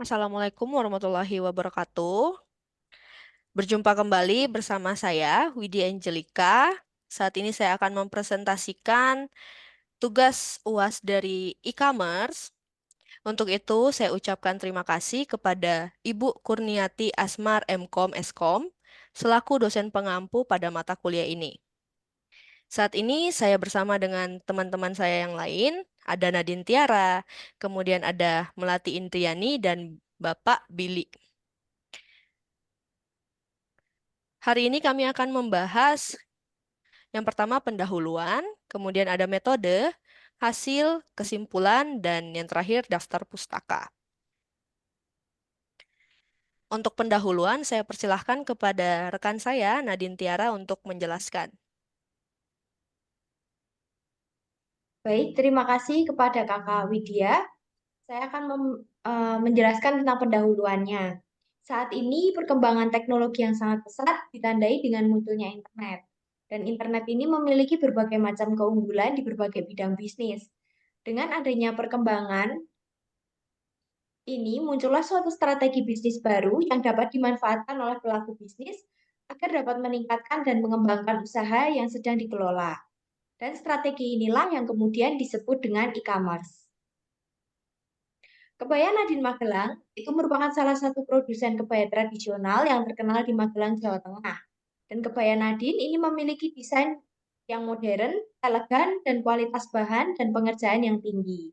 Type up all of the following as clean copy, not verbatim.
Assalamualaikum warahmatullahi wabarakatuh. Berjumpa kembali bersama saya, Widya Angelika. Saat ini saya akan mempresentasikan tugas UAS dari e-commerce. Untuk itu, saya ucapkan terima kasih kepada Ibu Kurniati Asmar MKom Eskom selaku dosen pengampu pada mata kuliah ini. Saat ini saya bersama dengan teman-teman saya yang lain, ada Nadine Tiara, kemudian ada Melati Intriani, dan Bapak Billy. Hari ini kami akan membahas yang pertama pendahuluan, kemudian ada metode, hasil, kesimpulan, dan yang terakhir daftar pustaka. Untuk pendahuluan, saya persilahkan kepada rekan saya, Nadine Tiara, untuk menjelaskan. Baik, terima kasih kepada Kakak Widya. Saya akan menjelaskan tentang pendahuluannya. Saat ini perkembangan teknologi yang sangat pesat ditandai dengan munculnya internet. Dan internet ini memiliki berbagai macam keunggulan di berbagai bidang bisnis. Dengan adanya perkembangan ini, muncullah suatu strategi bisnis baru yang dapat dimanfaatkan oleh pelaku bisnis agar dapat meningkatkan dan mengembangkan usaha yang sedang dikelola. Dan strategi inilah yang kemudian disebut dengan e-commerce. Kebaya Nadine Magelang itu merupakan salah satu produsen kebaya tradisional yang terkenal di Magelang, Jawa Tengah. Dan kebaya Nadine ini memiliki desain yang modern, elegan, dan kualitas bahan dan pengerjaan yang tinggi.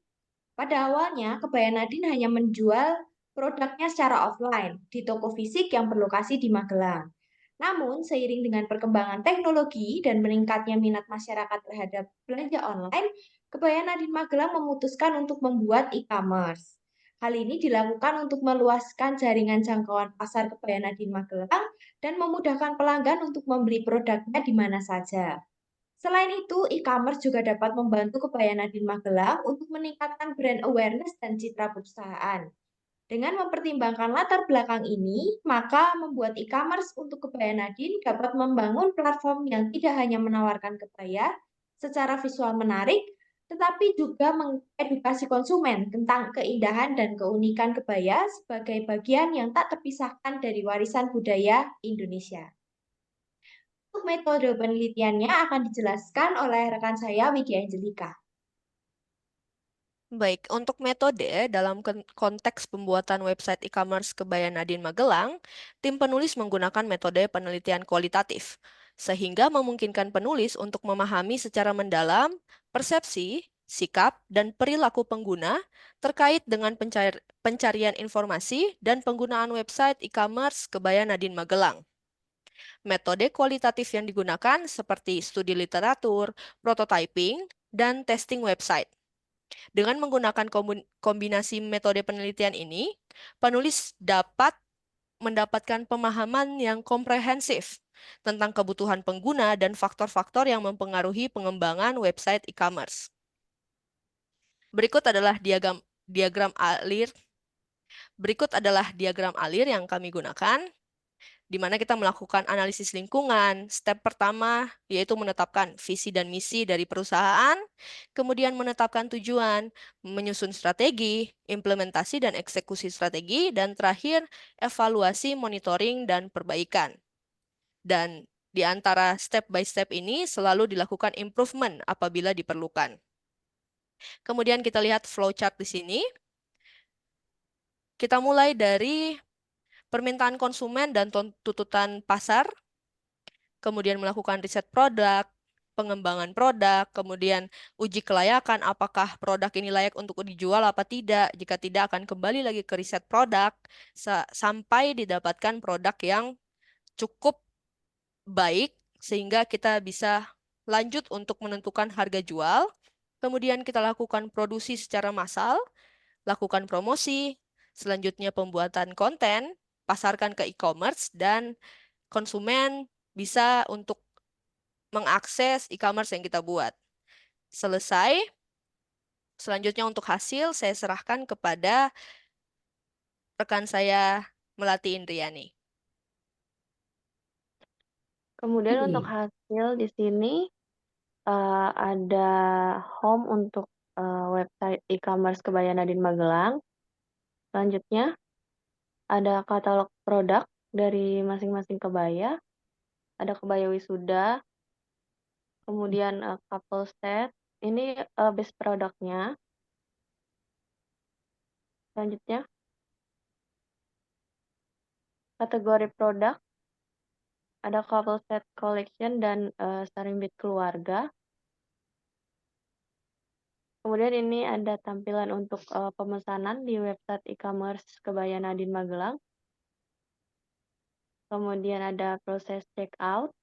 Pada awalnya, kebaya Nadine hanya menjual produknya secara offline di toko fisik yang berlokasi di Magelang. Namun, seiring dengan perkembangan teknologi dan meningkatnya minat masyarakat terhadap belanja online, kebaya Nadine Magelang memutuskan untuk membuat e-commerce. Hal ini dilakukan untuk meluaskan jaringan jangkauan pasar kebaya Nadine Magelang dan memudahkan pelanggan untuk membeli produknya di mana saja. Selain itu, e-commerce juga dapat membantu kebaya Nadine Magelang untuk meningkatkan brand awareness dan citra perusahaan. Dengan mempertimbangkan latar belakang ini, maka membuat e-commerce untuk kebaya Nadine dapat membangun platform yang tidak hanya menawarkan kebaya secara visual menarik, tetapi juga mengedukasi konsumen tentang keindahan dan keunikan kebaya sebagai bagian yang tak terpisahkan dari warisan budaya Indonesia. Untuk metode penelitiannya akan dijelaskan oleh rekan saya, Widya Angelika. Baik, untuk metode dalam konteks pembuatan website e-commerce kebaya Nadine Magelang, tim penulis menggunakan metode penelitian kualitatif, sehingga memungkinkan penulis untuk memahami secara mendalam persepsi, sikap, dan perilaku pengguna terkait dengan pencarian informasi dan penggunaan website e-commerce kebaya Nadine Magelang. Metode kualitatif yang digunakan seperti studi literatur, prototyping, dan testing website. Dengan menggunakan kombinasi metode penelitian ini, penulis dapat mendapatkan pemahaman yang komprehensif tentang kebutuhan pengguna dan faktor-faktor yang mempengaruhi pengembangan website e-commerce. Berikut adalah diagram alir. Berikut adalah diagram alir yang kami gunakan, di mana kita melakukan analisis lingkungan. Step pertama yaitu menetapkan visi dan misi dari perusahaan, kemudian menetapkan tujuan, menyusun strategi, implementasi dan eksekusi strategi, dan terakhir evaluasi, monitoring, dan perbaikan. Dan di antara step by step ini selalu dilakukan improvement apabila diperlukan. Kemudian kita lihat flowchart di sini. Kita mulai dari permintaan konsumen dan tuntutan pasar, kemudian melakukan riset produk, pengembangan produk, kemudian uji kelayakan apakah produk ini layak untuk dijual apa tidak. Jika tidak, akan kembali lagi ke riset produk sampai didapatkan produk yang cukup baik sehingga kita bisa lanjut untuk menentukan harga jual. Kemudian kita lakukan produksi secara massal, lakukan promosi, selanjutnya pembuatan konten, pasarkan ke e-commerce, dan konsumen bisa untuk mengakses e-commerce yang kita buat. Selesai. Selanjutnya untuk hasil, saya serahkan kepada rekan saya, Melati Indriani. Kemudian untuk hasil di sini ada home untuk website e-commerce kebaya Nadine Magelang. Selanjutnya ada katalog produk dari masing-masing kebaya, ada kebaya wisuda, kemudian couple set. Ini base produknya. Selanjutnya, kategori produk, ada couple set collection dan sarimbit keluarga. Kemudian ini ada tampilan untuk pemesanan di website e-commerce Kebaya Nadine Magelang. Kemudian ada proses checkout.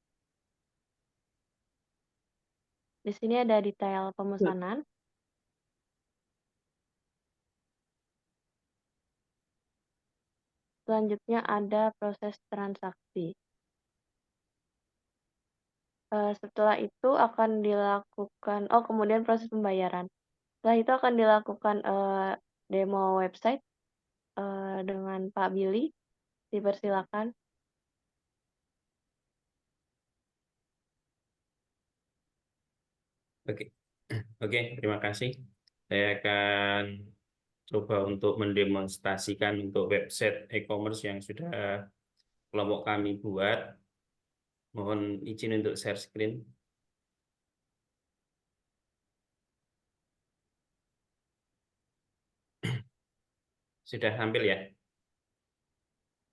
Di sini ada detail pemesanan. Selanjutnya ada proses transaksi. Setelah itu akan dilakukan, kemudian proses pembayaran. Setelah itu akan dilakukan demo website dengan Pak Billy. Dipersilakan. Oke, oke, terima kasih. Saya akan coba untuk mendemonstrasikan untuk website e-commerce yang sudah kelompok kami buat. Mohon izin untuk share screen. Sudah tampil ya?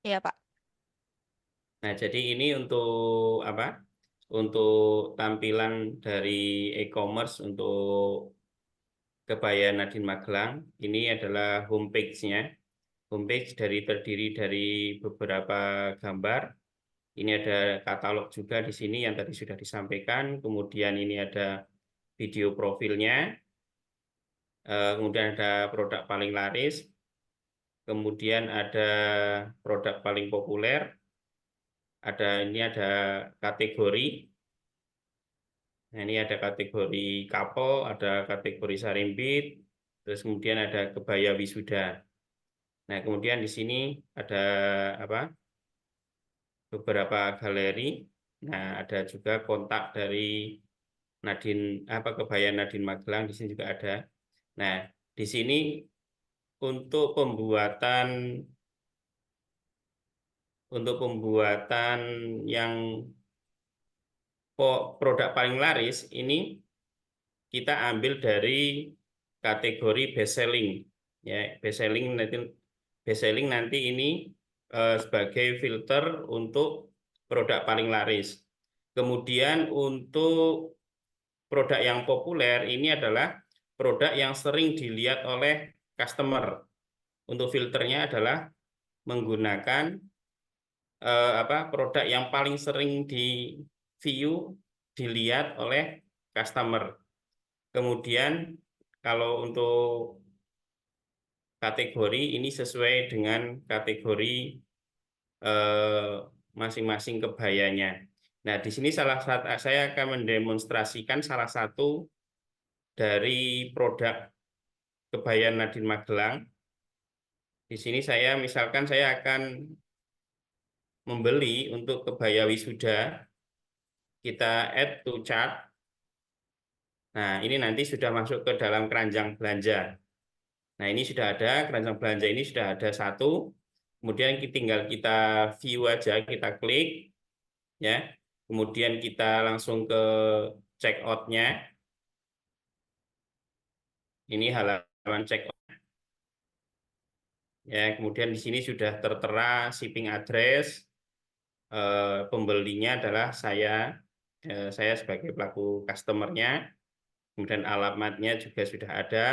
Iya, Pak. Nah, jadi ini untuk apa? Untuk tampilan dari e-commerce untuk Kebaya Nadine Magelang. Ini adalah homepage-nya. Homepage terdiri dari beberapa gambar. Ini ada katalog juga di sini yang tadi sudah disampaikan. Kemudian ini ada video profilnya. Kemudian ada produk paling laris. Kemudian ada produk paling populer. Ini ada kategori. Nah, ini ada kategori couple, ada kategori sarimbit, terus kemudian ada kebaya wisuda. Nah, kemudian di sini ada apa? Beberapa galeri. Nah, ada juga kontak dari Nadine Kebaya Nadine Magelang di sini juga ada. Nah, di sini untuk pembuatan yang produk paling laris ini kita ambil dari kategori best selling. Ya, best selling nanti ini sebagai filter untuk produk paling laris. Kemudian untuk produk yang populer ini adalah produk yang sering dilihat oleh customer. Untuk filternya adalah menggunakan produk yang paling sering di view, dilihat oleh customer. Kemudian kalau untuk kategori ini sesuai dengan kategori masing-masing kebayanya. Nah, di sini saya akan mendemonstrasikan salah satu dari produk kebaya Nadine Magelang. Di sini misalkan saya akan membeli untuk kebaya wisuda. Kita add to cart. Nah, ini nanti sudah masuk ke dalam keranjang belanja. Nah, ini sudah ada, keranjang belanja ini sudah ada satu. Kemudian tinggal kita view aja, kita klik. Ya. Kemudian kita langsung ke checkout-nya. Ini halaman checkout. Ya, kemudian di sini sudah tertera shipping address. Pembelinya adalah saya sebagai pelaku customer-nya. Kemudian alamatnya juga sudah ada.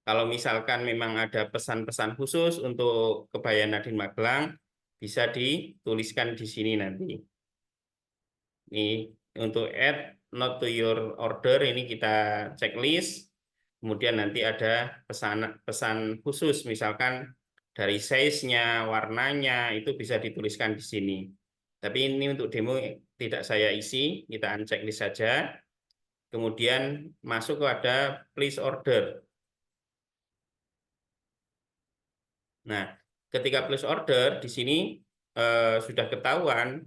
Kalau misalkan memang ada pesan-pesan khusus untuk kebaya Nadine Magelang, bisa dituliskan di sini nanti. Ini untuk add not to your order, ini kita checklist. Kemudian nanti ada pesan khusus, misalkan dari size-nya, warnanya, itu bisa dituliskan di sini. Tapi ini untuk demo tidak saya isi, kita unchecklist saja. Kemudian masuk kepada please order. Nah, ketika place order di sini sudah ketahuan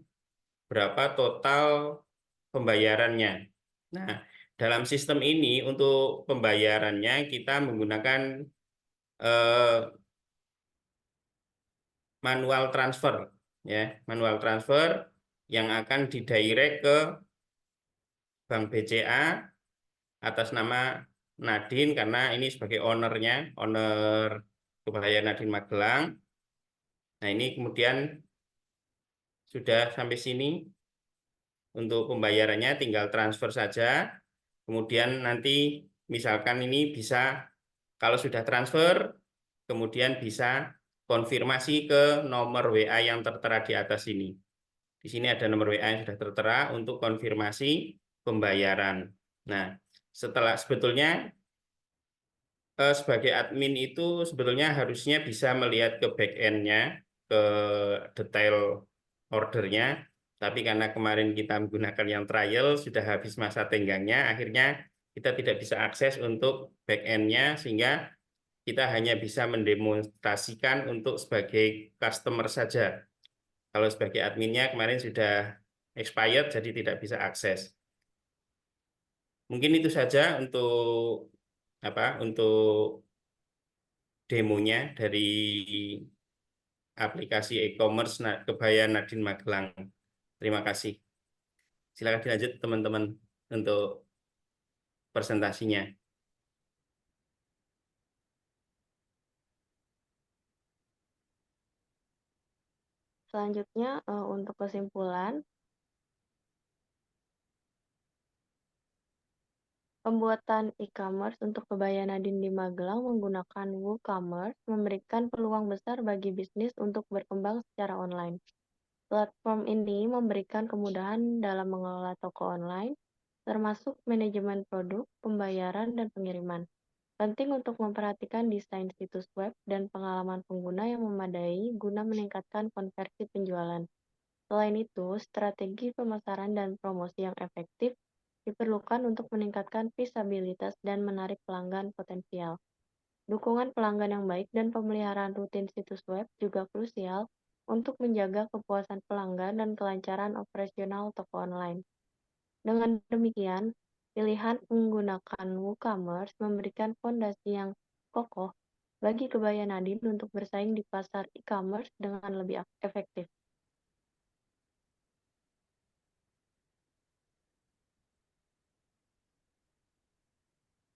berapa total pembayarannya. Nah, dalam sistem ini untuk pembayarannya kita menggunakan manual transfer, ya, manual transfer yang akan didirect ke Bank BCA atas nama Nadine karena ini sebagai ownernya, owner Kebaya Nadine Magelang. Nah, ini kemudian sudah sampai sini untuk pembayarannya, tinggal transfer saja. Kemudian nanti misalkan ini bisa, kalau sudah transfer, kemudian bisa konfirmasi ke nomor WA yang tertera di atas ini. Di sini ada nomor WA yang sudah tertera untuk konfirmasi pembayaran. Nah, setelah sebetulnya sebagai admin itu sebetulnya harusnya bisa melihat ke back end-nya, ke detail ordernya, tapi karena kemarin kita menggunakan yang trial, sudah habis masa tenggangnya, akhirnya kita tidak bisa akses untuk back end-nya, sehingga kita hanya bisa mendemonstrasikan untuk sebagai customer saja. Kalau sebagai adminnya kemarin sudah expired, jadi tidak bisa akses. Mungkin itu saja untuk demonya dari aplikasi e-commerce Kebaya Nadine Magelang. Terima kasih. Silakan dilanjut teman-teman untuk presentasinya. Selanjutnya untuk kesimpulan, pembuatan e-commerce untuk Kebaya Nadine di Magelang menggunakan WooCommerce memberikan peluang besar bagi bisnis untuk berkembang secara online. Platform ini memberikan kemudahan dalam mengelola toko online, termasuk manajemen produk, pembayaran, dan pengiriman. Penting untuk memperhatikan desain situs web dan pengalaman pengguna yang memadai guna meningkatkan konversi penjualan. Selain itu, strategi pemasaran dan promosi yang efektif diperlukan untuk meningkatkan visibilitas dan menarik pelanggan potensial. Dukungan pelanggan yang baik dan pemeliharaan rutin situs web juga krusial untuk menjaga kepuasan pelanggan dan kelancaran operasional toko online. Dengan demikian, pilihan menggunakan WooCommerce memberikan fondasi yang kokoh bagi Kebaya Nadine untuk bersaing di pasar e-commerce dengan lebih efektif.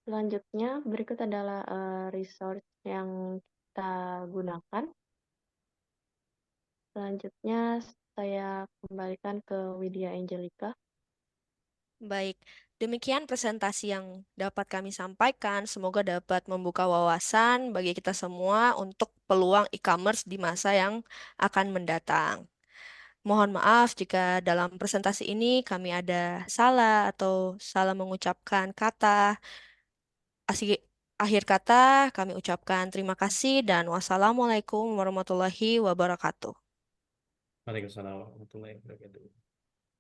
Selanjutnya, berikut adalah resource yang kita gunakan. Selanjutnya, saya kembalikan ke Widya Angelica. Baik, demikian presentasi yang dapat kami sampaikan. Semoga dapat membuka wawasan bagi kita semua untuk peluang e-commerce di masa yang akan mendatang. Mohon maaf jika dalam presentasi ini kami ada salah atau salah mengucapkan kata. Akhir kata kami ucapkan terima kasih dan wassalamualaikum warahmatullahi wabarakatuh. Waalaikumsalam warahmatullahi wabarakatuh.